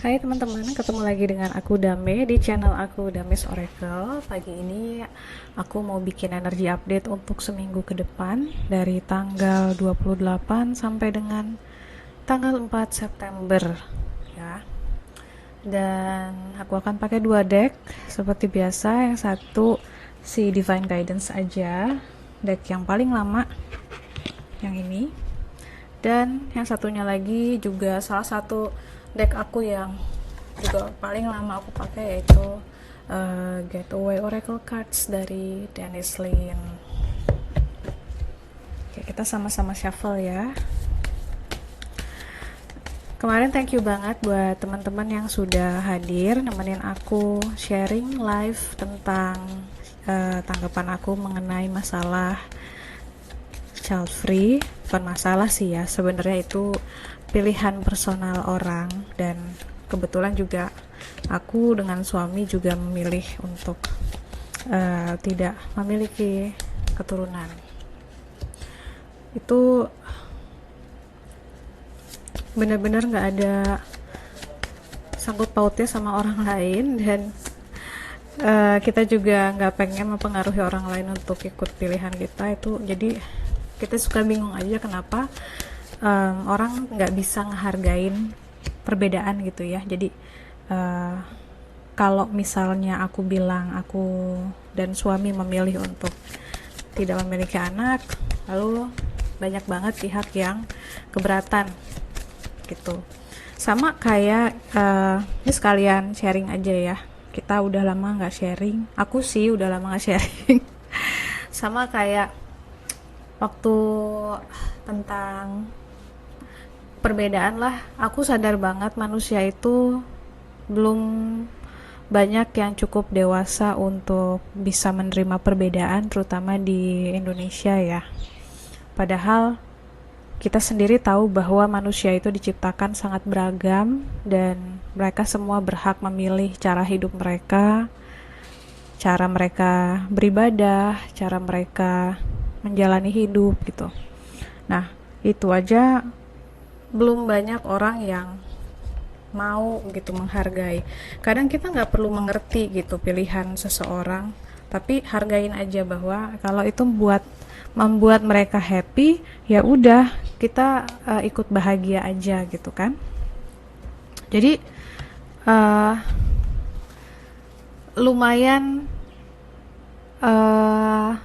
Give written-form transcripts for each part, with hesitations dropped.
Hai teman-teman, ketemu lagi dengan aku Dame di channel aku Dames Oracle. Pagi ini aku mau bikin energi update untuk seminggu ke depan dari tanggal 28 sampai dengan tanggal 4 September ya. Dan aku akan pakai dua deck seperti biasa. Yang satu si Divine Guidance aja, deck yang paling lama yang ini. Dan yang satunya lagi juga salah satu deck aku yang juga paling lama aku pakai, yaitu Gateway Oracle Cards dari Dennis Lin. Oke, kita sama-sama shuffle ya. Kemarin thank you banget buat teman-teman yang sudah hadir nemenin aku sharing live tentang tanggapan aku mengenai masalah child free. Bukan masalah sih ya, sebenarnya itu pilihan personal orang, dan kebetulan juga aku dengan suami juga memilih untuk tidak memiliki keturunan. Itu benar-benar nggak ada sangkut pautnya sama orang lain, dan kita juga nggak pengen mempengaruhi orang lain untuk ikut pilihan kita itu. Jadi kita suka bingung aja kenapa orang nggak bisa ngehargain perbedaan gitu ya. Jadi kalau misalnya aku bilang aku dan suami memilih untuk tidak memiliki anak, lalu banyak banget pihak yang keberatan gitu. Sama kayak ini sekalian sharing aja ya, kita udah lama nggak sharing, aku sih udah lama nggak sharing. Sama kayak waktu tentang perbedaan lah, aku sadar banget manusia itu belum banyak yang cukup dewasa untuk bisa menerima perbedaan, terutama di Indonesia ya. Padahal kita sendiri tahu bahwa manusia itu diciptakan sangat beragam, dan mereka semua berhak memilih cara hidup mereka, cara mereka beribadah, cara mereka menjalani hidup gitu. Nah, itu aja belum banyak orang yang mau gitu menghargai. Kadang kita nggak perlu mengerti gitu pilihan seseorang, tapi hargain aja bahwa kalau itu membuat mereka happy, ya udah kita ikut bahagia aja gitu kan. Jadi lumayan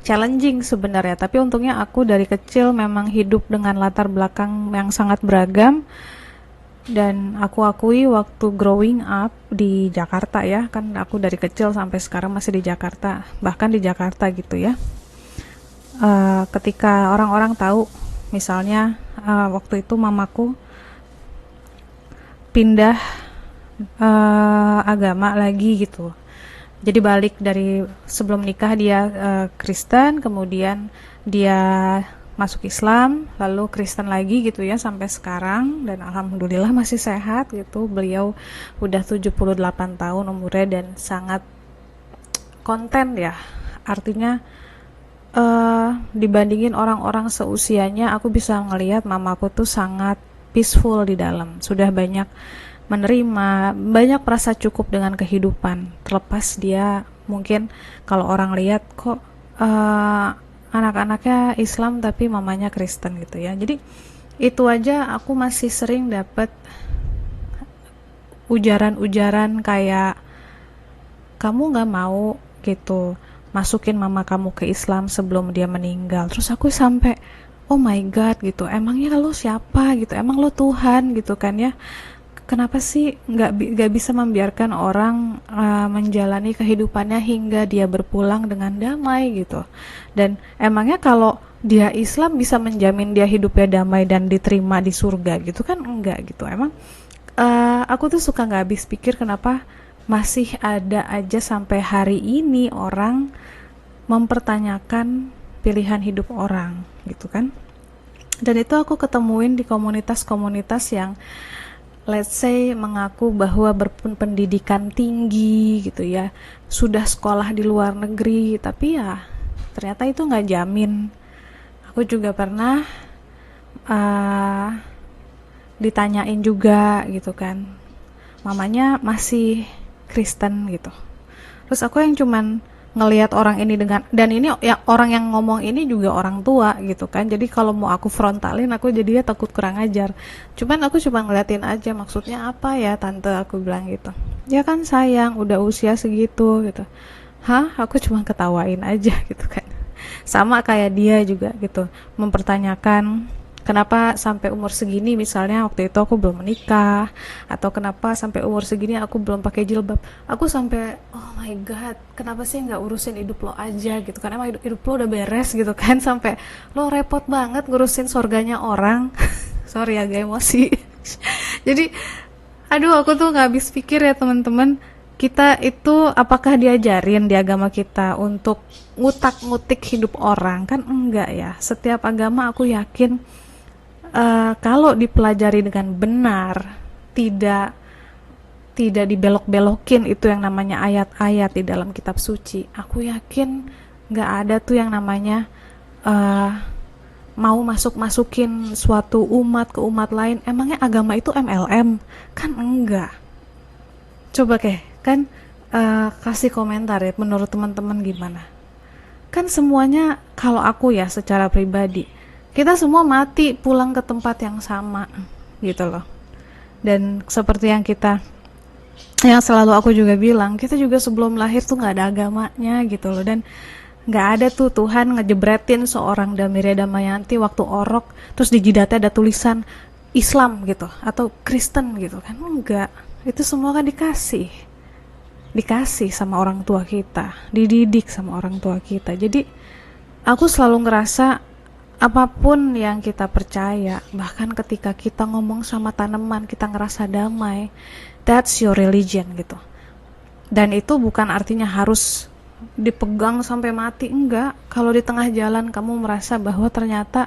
challenging sebenarnya, tapi untungnya aku dari kecil memang hidup dengan latar belakang yang sangat beragam. Dan aku akui waktu growing up di Jakarta ya, kan aku dari kecil sampai sekarang masih di Jakarta, bahkan di Jakarta gitu ya. Ketika orang-orang tahu, misalnya waktu itu mamaku pindah agama lagi gitu. Jadi balik dari sebelum nikah dia Kristen, kemudian dia masuk Islam, lalu Kristen lagi gitu ya sampai sekarang, dan alhamdulillah masih sehat gitu. Beliau udah 78 tahun umurnya dan sangat konten ya. Artinya dibandingin orang-orang seusianya, aku bisa ngelihat mamaku tuh sangat peaceful di dalam. Sudah banyak menerima, banyak merasa cukup dengan kehidupan. Terlepas dia mungkin kalau orang lihat kok anak-anaknya Islam tapi mamanya Kristen gitu ya. Jadi itu aja aku masih sering dapat ujaran-ujaran kayak, kamu nggak mau gitu masukin mama kamu ke Islam sebelum dia meninggal. Terus aku sampai, oh my god gitu, emangnya lo siapa gitu, emang lo Tuhan gitu kan ya. Kenapa sih nggak bisa membiarkan orang menjalani kehidupannya hingga dia berpulang dengan damai gitu? Dan emangnya kalau dia Islam bisa menjamin dia hidupnya damai dan diterima di surga gitu kan? Enggak gitu. Emang aku tuh suka nggak habis pikir kenapa masih ada aja sampai hari ini orang mempertanyakan pilihan hidup orang gitu kan? Dan itu aku ketemuin di komunitas-komunitas yang let's say mengaku bahwa berpendidikan tinggi gitu ya, sudah sekolah di luar negeri, tapi ya ternyata itu nggak jamin. Aku juga pernah ditanyain juga gitu kan, mamanya masih Kristen gitu. Terus aku yang cuman ngelihat orang ini dengan, dan ini ya, orang yang ngomong ini juga orang tua gitu kan, jadi kalau mau aku frontalin aku jadinya takut kurang ajar. Cuman aku cuma ngeliatin aja, maksudnya apa ya tante, aku bilang gitu. Ya kan sayang udah usia segitu gitu. Hah, aku cuma ketawain aja gitu kan. Sama kayak dia juga gitu, mempertanyakan kenapa sampai umur segini, misalnya waktu itu aku belum menikah, atau kenapa sampai umur segini aku belum pakai jilbab. Aku sampai oh my god, kenapa sih nggak urusin hidup lo aja gitu kan, emang hidup lo udah beres gitu kan, sampai lo repot banget ngurusin surganya orang. Sorry agak emosi. Jadi aduh, aku tuh nggak habis pikir ya teman-teman, kita itu apakah diajarin di agama kita untuk ngutak-ngutik hidup orang? Kan enggak ya. Setiap agama aku yakin kalau dipelajari dengan benar, tidak tidak dibelok-belokin itu yang namanya ayat-ayat di dalam kitab suci, aku yakin nggak ada tuh yang namanya uh, mau masuk-masukin suatu umat ke umat lain. Emangnya agama itu MLM? Kan enggak. Coba kan kasih komentar ya, menurut teman-teman gimana? Kan semuanya, kalau aku ya secara pribadi, kita semua mati pulang ke tempat yang sama gitu loh. Dan seperti yang selalu aku juga bilang, kita juga sebelum lahir tuh nggak ada agamanya gitu loh. Dan nggak ada tuh Tuhan ngejebretin seorang Damiria Damayanti waktu orok terus di jidatnya ada tulisan Islam gitu atau Kristen gitu kan. Enggak, itu semua kan dikasih sama orang tua kita, dididik sama orang tua kita. Jadi aku selalu ngerasa apapun yang kita percaya, bahkan ketika kita ngomong sama tanaman kita ngerasa damai, that's your religion gitu. Dan itu bukan artinya harus dipegang sampai mati, enggak. Kalau di tengah jalan kamu merasa bahwa ternyata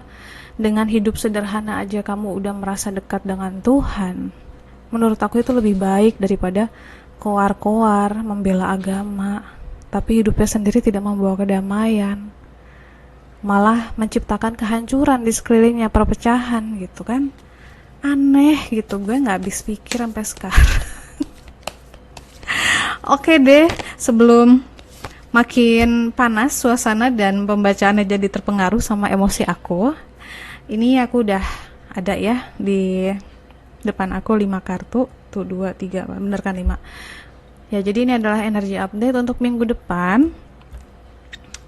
dengan hidup sederhana aja kamu udah merasa dekat dengan Tuhan, menurut aku itu lebih baik daripada koar-koar membela agama tapi hidupnya sendiri tidak membawa kedamaian, malah menciptakan kehancuran di sekelilingnya, perpecahan gitu kan. Aneh gitu, gue nggak habis pikir sampai sekarang. Oke deh, sebelum makin panas suasana dan pembacaannya jadi terpengaruh sama emosi aku, ini aku udah ada ya di depan aku 5 kartu tuh, 2, 3, bener kan 5 ya. Jadi ini adalah energi update untuk minggu depan.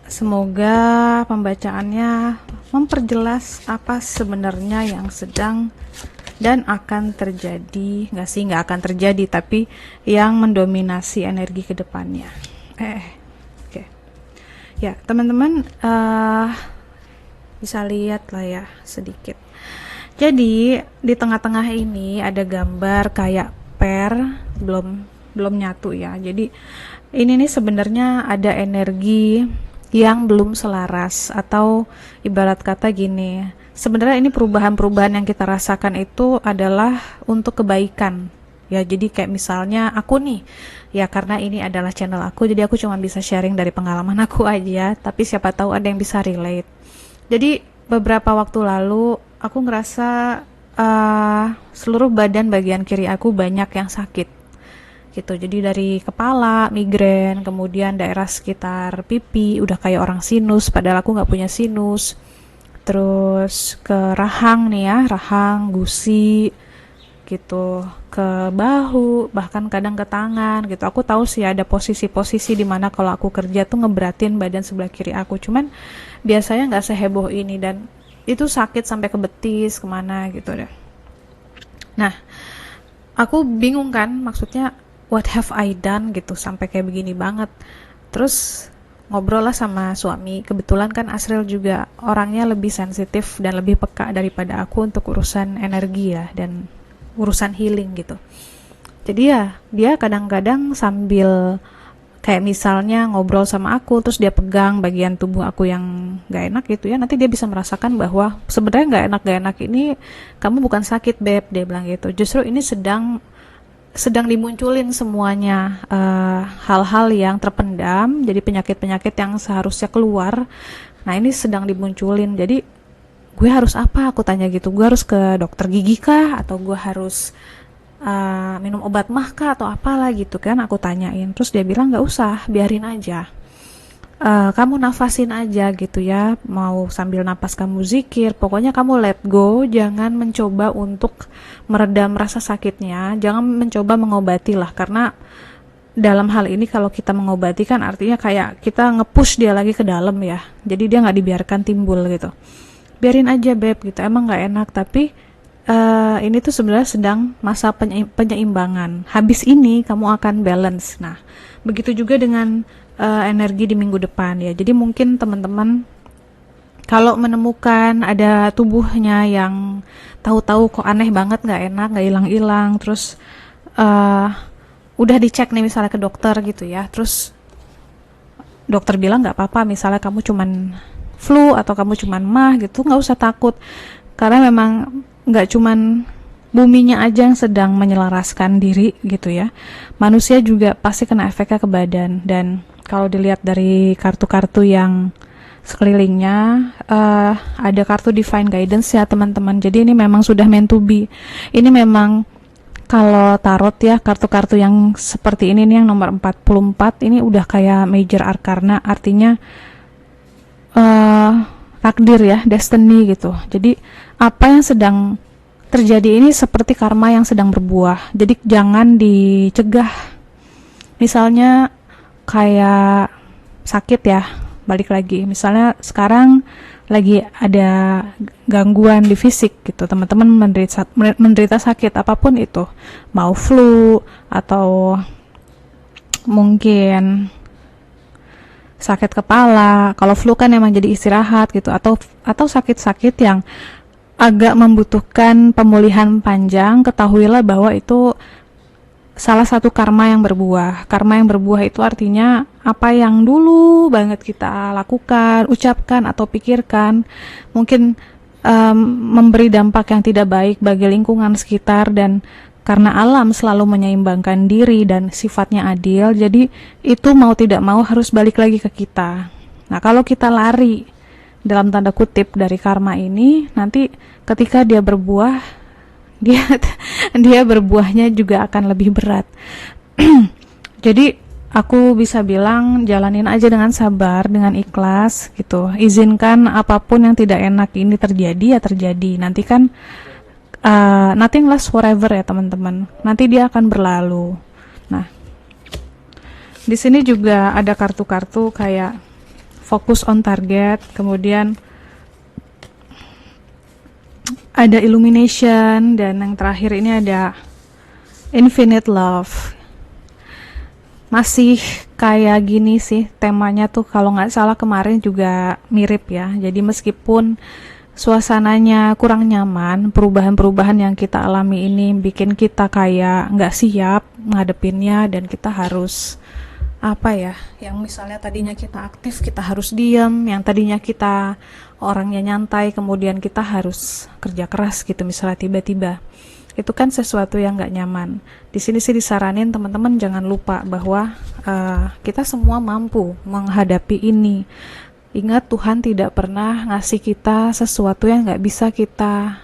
Semoga pembacaannya memperjelas apa sebenarnya yang sedang dan akan terjadi, nggak akan terjadi, tapi yang mendominasi energi kedepannya. Oke. Ya teman-teman, bisa lihat lah ya sedikit. Jadi di tengah-tengah ini ada gambar kayak belum nyatu ya. Jadi ini nih sebenarnya ada energi yang belum selaras, atau ibarat kata gini, sebenarnya ini perubahan-perubahan yang kita rasakan itu adalah untuk kebaikan ya. Jadi kayak misalnya aku nih ya, karena ini adalah channel aku, jadi aku cuma bisa sharing dari pengalaman aku aja, tapi siapa tahu ada yang bisa relate. Jadi beberapa waktu lalu aku ngerasa seluruh badan bagian kiri aku banyak yang sakit gitu. Jadi dari kepala, migrain, kemudian daerah sekitar pipi udah kayak orang sinus, padahal aku nggak punya sinus. Terus ke rahang nih ya, rahang, gusi gitu, ke bahu, bahkan kadang ke tangan gitu. Aku tahu sih ada posisi-posisi di mana kalau aku kerja tuh ngeberatin badan sebelah kiri aku, cuman biasanya nggak seheboh ini, dan itu sakit sampai ke betis, kemana gitu deh. Nah, aku bingung kan, maksudnya what have I done gitu sampai kayak begini banget. Terus ngobrol lah sama suami, kebetulan kan Asril juga orangnya lebih sensitif dan lebih peka daripada aku untuk urusan energi ya dan urusan healing gitu. Jadi ya dia kadang-kadang sambil kayak misalnya ngobrol sama aku, terus dia pegang bagian tubuh aku yang gak enak gitu ya, nanti dia bisa merasakan bahwa sebenarnya gak enak ini kamu bukan sakit beb, dia bilang gitu. Justru ini sedang dimunculin semuanya, hal-hal yang terpendam, jadi penyakit-penyakit yang seharusnya keluar. Nah ini sedang dimunculin, jadi gue harus apa, aku tanya gitu, gue harus ke dokter gigi kah, atau gue harus minum obat mah kah atau apalah gitu kan, aku tanyain. Terus dia bilang nggak usah, biarin aja. Kamu nafasin aja gitu ya, mau sambil napas kamu zikir, pokoknya kamu let go, jangan mencoba untuk meredam rasa sakitnya, jangan mencoba mengobati lah, karena dalam hal ini kalau kita mengobati kan artinya kayak kita nge-push dia lagi ke dalam ya, jadi dia nggak dibiarkan timbul gitu. Biarin aja beb gitu, emang nggak enak, tapi ini tuh sebenarnya sedang masa penyeimbangan, habis ini kamu akan balance. Nah, begitu juga dengan energi di minggu depan ya. Jadi mungkin teman-teman kalau menemukan ada tubuhnya yang tahu-tahu kok aneh banget, nggak enak, nggak hilang-hilang, terus udah dicek nih misalnya ke dokter gitu ya, terus dokter bilang nggak apa-apa, misalnya kamu cuman flu atau kamu cuman mah gitu, nggak usah takut, karena memang nggak cuman buminya aja yang sedang menyelaraskan diri gitu ya, manusia juga pasti kena efeknya ke badan. Dan kalau dilihat dari kartu-kartu yang sekelilingnya, ada kartu divine guidance ya teman-teman, jadi ini memang sudah meant to be. Ini memang kalau tarot ya, kartu-kartu yang seperti ini nih, yang nomor 44 ini udah kayak major arcana, artinya takdir ya, destiny gitu. Jadi apa yang sedang terjadi ini seperti karma yang sedang berbuah, jadi jangan dicegah. Misalnya kayak sakit ya, balik lagi, misalnya sekarang lagi ada gangguan di fisik gitu, teman-teman menderita sakit apapun itu, mau flu atau mungkin sakit kepala. Kalau flu kan emang jadi istirahat gitu, atau sakit-sakit yang agak membutuhkan pemulihan panjang, ketahuilah bahwa itu salah satu karma yang berbuah. Karma yang berbuah itu artinya apa yang dulu banget kita lakukan, ucapkan atau pikirkan mungkin memberi dampak yang tidak baik bagi lingkungan sekitar, dan karena alam selalu menyeimbangkan diri dan sifatnya adil, jadi itu mau tidak mau harus balik lagi ke kita. Nah, kalau kita lari dalam tanda kutip dari karma ini, nanti ketika dia berbuah, dia berbuahnya juga akan lebih berat. Jadi aku bisa bilang jalanin aja dengan sabar, dengan ikhlas gitu. Izinkan apapun yang tidak enak ini terjadi ya terjadi. Nanti kan nothing lasts forever ya teman-teman. Nanti dia akan berlalu. Nah, di sini juga ada kartu-kartu kayak fokus on target, kemudian ada illumination, dan yang terakhir ini ada infinite love. Masih kayak gini sih temanya tuh, kalau nggak salah kemarin juga mirip ya. Jadi meskipun suasananya kurang nyaman, perubahan-perubahan yang kita alami ini bikin kita kayak nggak siap ngadepinnya, dan kita harus apa ya, yang misalnya tadinya kita aktif kita harus diam, yang tadinya kita orangnya nyantai kemudian kita harus kerja keras gitu misalnya tiba-tiba, itu kan sesuatu yang nggak nyaman. Di sini sih disaranin teman-teman jangan lupa bahwa kita semua mampu menghadapi ini. Ingat, Tuhan tidak pernah ngasih kita sesuatu yang nggak bisa kita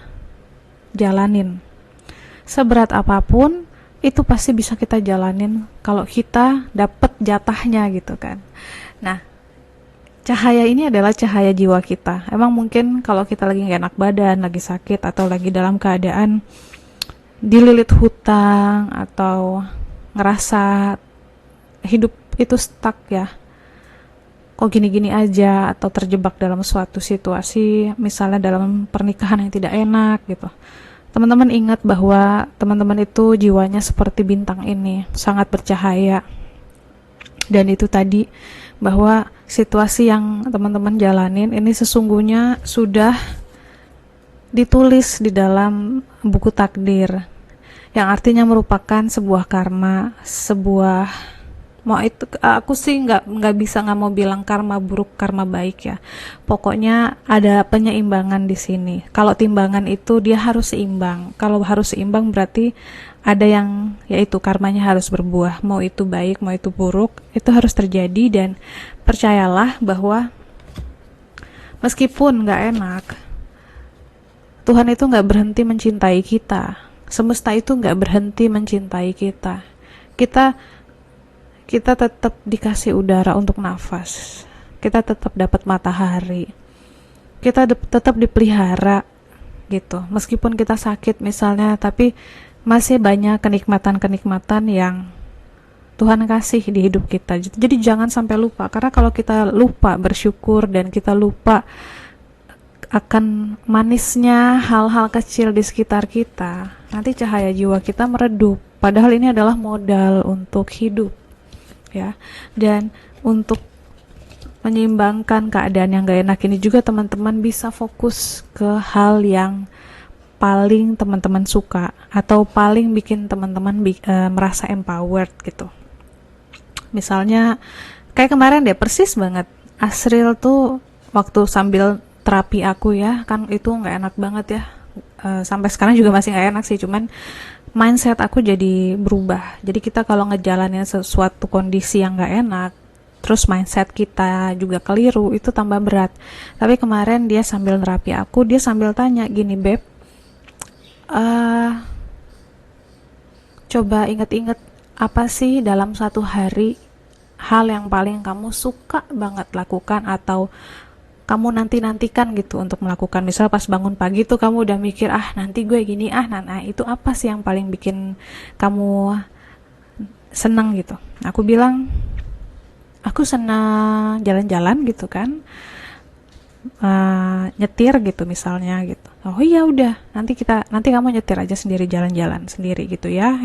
jalanin. Seberat apapun itu pasti bisa kita jalanin kalau kita dapet jatahnya gitu kan. Nah, cahaya ini adalah cahaya jiwa kita. Emang mungkin kalau kita lagi gak enak badan, lagi sakit, atau lagi dalam keadaan dililit hutang, atau ngerasa hidup itu stuck ya, kok gini-gini aja, atau terjebak dalam suatu situasi misalnya dalam pernikahan yang tidak enak gitu, teman-teman ingat bahwa teman-teman itu jiwanya seperti bintang ini, sangat bercahaya. Dan itu tadi, bahwa situasi yang teman-teman jalanin ini sesungguhnya sudah ditulis di dalam buku takdir, yang artinya merupakan sebuah karma, sebuah, mau itu aku sih nggak mau bilang karma buruk karma baik ya, pokoknya ada penyeimbangan di sini. Kalau timbangan itu dia harus seimbang, kalau harus seimbang berarti ada yang, yaitu karmanya harus berbuah, mau itu baik mau itu buruk, itu harus terjadi. Dan percayalah bahwa meskipun nggak enak, Tuhan itu nggak berhenti mencintai kita. Semesta itu nggak berhenti mencintai kita. Kita kita tetap dikasih udara untuk nafas. Kita tetap dapat matahari. Kita tetap dipelihara gitu. Meskipun kita sakit misalnya, tapi masih banyak kenikmatan-kenikmatan yang Tuhan kasih di hidup kita. Jadi jangan sampai lupa, karena kalau kita lupa bersyukur dan kita lupa akan manisnya hal-hal kecil di sekitar kita, nanti cahaya jiwa kita meredup. Padahal ini adalah modal untuk hidup, ya. Dan untuk menyeimbangkan keadaan yang gak enak ini juga, teman-teman bisa fokus ke hal yang paling teman-teman suka atau paling bikin teman-teman merasa empowered gitu. Misalnya kayak kemarin deh, persis banget, Asril tuh waktu sambil terapi aku ya, kan itu nggak enak banget ya, sampai sekarang juga masih nggak enak sih, cuman mindset aku jadi berubah. Jadi kita kalau ngejalanin sesuatu kondisi yang nggak enak, terus mindset kita juga keliru, itu tambah berat. Tapi kemarin dia sambil terapi aku, dia sambil tanya gini, Beb, coba inget-inget apa sih dalam satu hari hal yang paling kamu suka banget lakukan atau kamu nanti-nantikan gitu untuk melakukan. Misal pas bangun pagi tuh kamu udah mikir, nanti gue gini, nah itu apa sih yang paling bikin kamu seneng gitu. Aku bilang, aku senang jalan-jalan gitu kan, nyetir gitu misalnya gitu. Oh iya udah, nanti kamu nyetir aja sendiri, jalan-jalan sendiri gitu ya,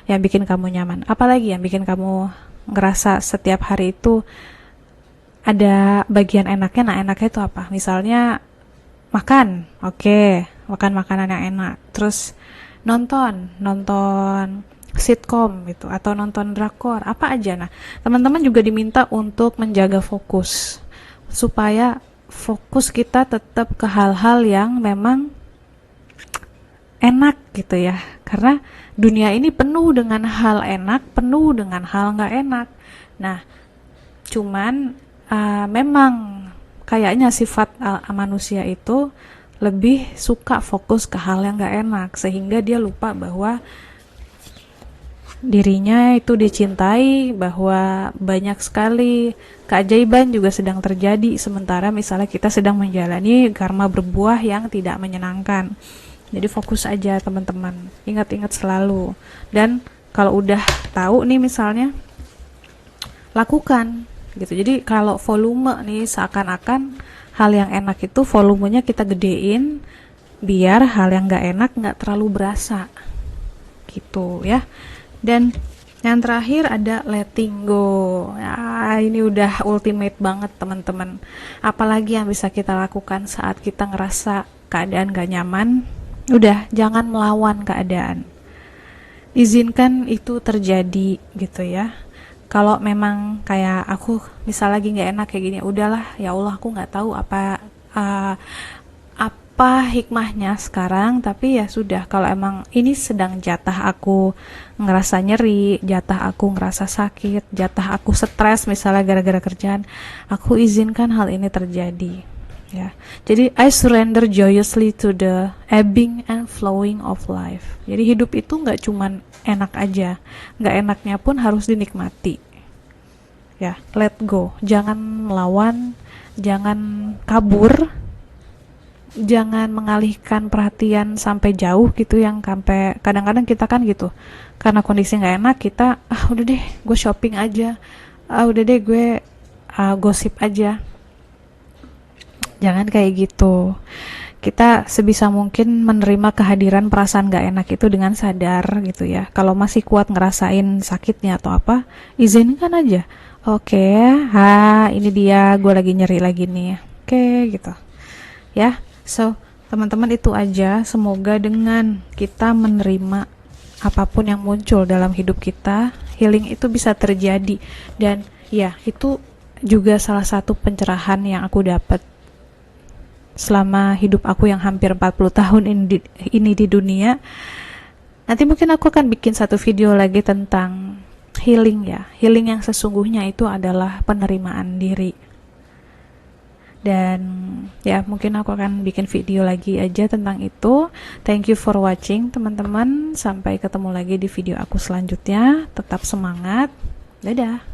yang bikin kamu nyaman. Apalagi yang bikin kamu ngerasa setiap hari itu ada bagian enaknya. Nah, enaknya itu apa? Misalnya makan, oke, makan makanan yang enak. Terus nonton sitkom gitu, atau nonton drakor, apa aja. Nah, teman-teman juga diminta untuk menjaga fokus, supaya fokus kita tetap ke hal-hal yang memang enak gitu ya. Karena dunia ini penuh dengan hal enak, penuh dengan hal nggak enak. Nah, cuman memang kayaknya sifat manusia itu lebih suka fokus ke hal yang gak enak, sehingga dia lupa bahwa dirinya itu dicintai, bahwa banyak sekali keajaiban juga sedang terjadi, sementara misalnya kita sedang menjalani karma berbuah yang tidak menyenangkan. Jadi fokus aja teman-teman, ingat-ingat selalu. Dan kalau udah tahu nih misalnya, lakukan gitu. Jadi kalau volume nih, seakan-akan hal yang enak itu volumenya kita gedein biar hal yang gak enak gak terlalu berasa gitu ya. Dan yang terakhir ada letting go. Ini udah ultimate banget teman-teman. Apalagi yang bisa kita lakukan saat kita ngerasa keadaan gak nyaman? Udah, jangan melawan keadaan, izinkan itu terjadi gitu ya. Kalau memang kayak aku misal lagi nggak enak kayak gini, udahlah, ya Allah, aku nggak tahu apa hikmahnya sekarang, tapi ya sudah. Kalau emang ini sedang jatah aku ngerasa nyeri, jatah aku ngerasa sakit, jatah aku stres misalnya gara-gara kerjaan, aku izinkan hal ini terjadi ya. Jadi I surrender joyously to the ebbing and flowing of life. Jadi hidup itu nggak cuman enak aja, nggak enaknya pun harus dinikmati ya. Let go, jangan melawan, jangan kabur, jangan mengalihkan perhatian sampai jauh gitu, yang sampai kadang-kadang kita kan gitu, karena kondisi nggak enak kita udah deh gue shopping aja, udah deh gue gosip aja. Jangan kayak gitu. Kita sebisa mungkin menerima kehadiran perasaan gak enak itu dengan sadar gitu ya. Kalau masih kuat ngerasain sakitnya atau apa, izinkan aja. Oke, ini dia, gue lagi nyeri lagi nih. Oke, gitu ya. So, teman-teman, itu aja. Semoga dengan kita menerima apapun yang muncul dalam hidup kita, healing itu bisa terjadi. Dan ya, itu juga salah satu pencerahan yang aku dapat selama hidup aku yang hampir 40 tahun ini di dunia. Nanti mungkin aku akan bikin satu video lagi tentang healing ya. Healing yang sesungguhnya itu adalah penerimaan diri. Dan ya mungkin aku akan bikin video lagi aja tentang itu. Thank you for watching teman-teman, sampai ketemu lagi di video aku selanjutnya. Tetap semangat, dadah.